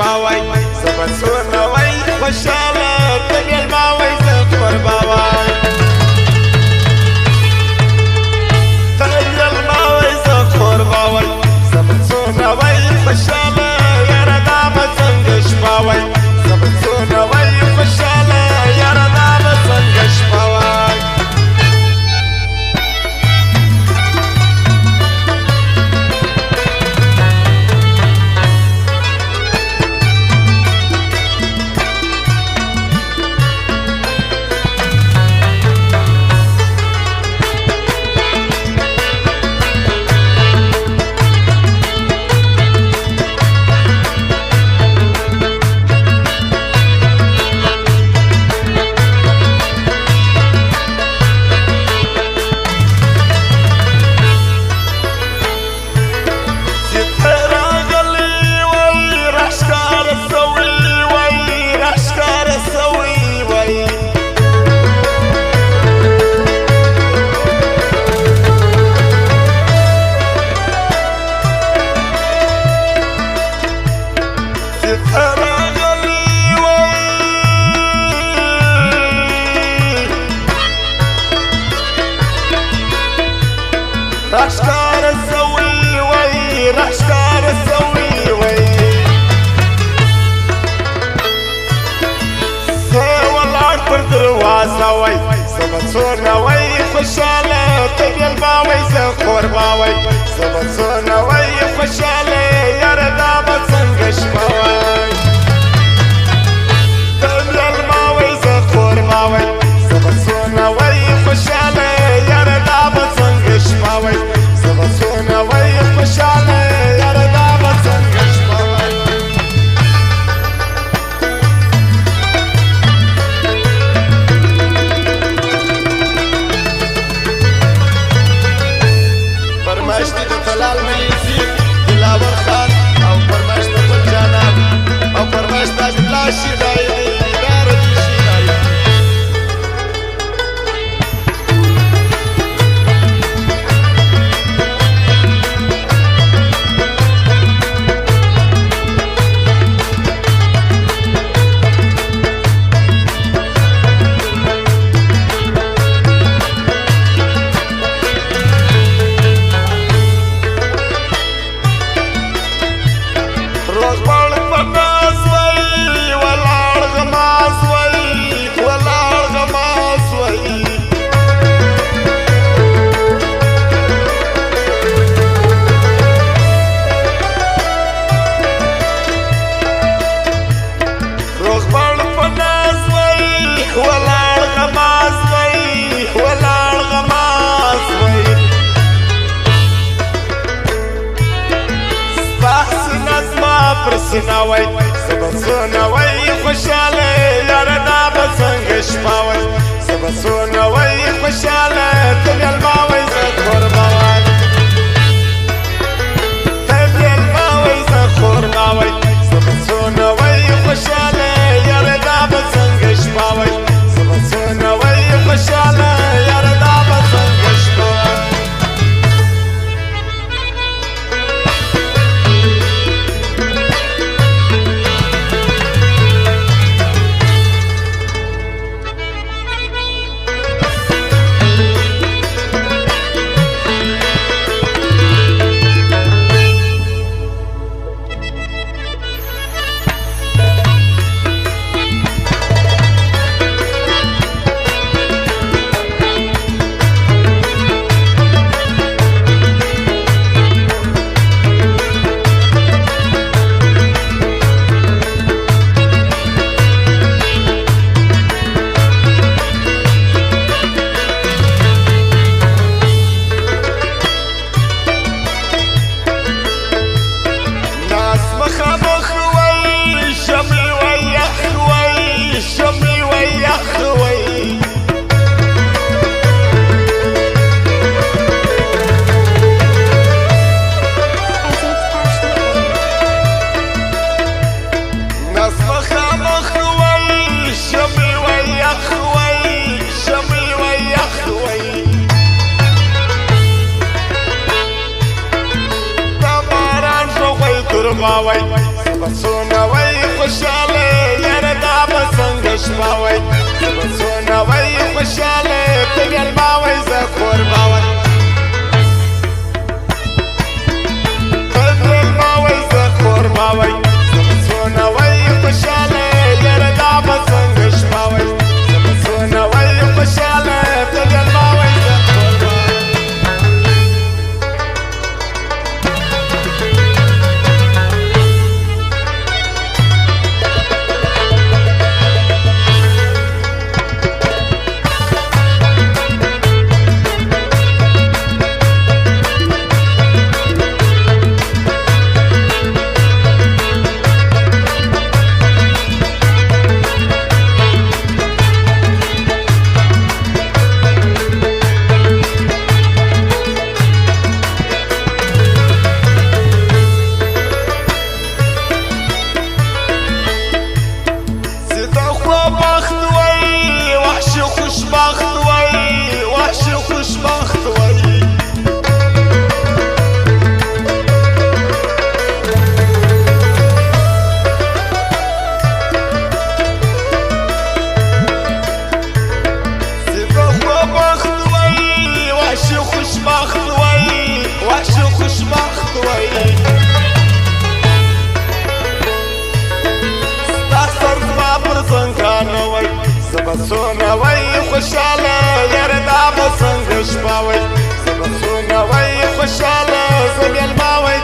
شپاوی زبسونوی خوشاله تمیل ماوی زخور باوی تمیل ماوی زخور باوی زبسونوی خوشاله یاره دام سنگ شپاوی زبسونوی خوشاله یاره دام سنگ شپاوی رشكار السوي وي رشكار السوي وي سوى الارض بردروازة وي زبطونا وي خشالة تبي الباوي زخور باوي زبطونا وي خشالة يا ردابة سنقش باوي تبي الباوي زخور باوي زبطونا وي خشالة يا ردابة سنقش باوي زبطونا وي خشالة يا ردابة سنقش باوي فرماشتي طلال مليزي دلاور خان او فرماشتي جانان او فرماشتي لاشي دايري دارة شيراي برسناوي زبطوناوي خوشالة يا ردابة سنقش باوي زبطوناوي خوشالة تبي الماوي زخور باوي تبي الماوي زخور باوي زبطوناوي خوشالة يا ردابة سنقش باوي زبطوناوي خوشالة يا ردابة سنقش باوي څونه وای خوشاله یاره دا به څنګه شپه وای زه به څونه وای خوشاله زه مېلمه وای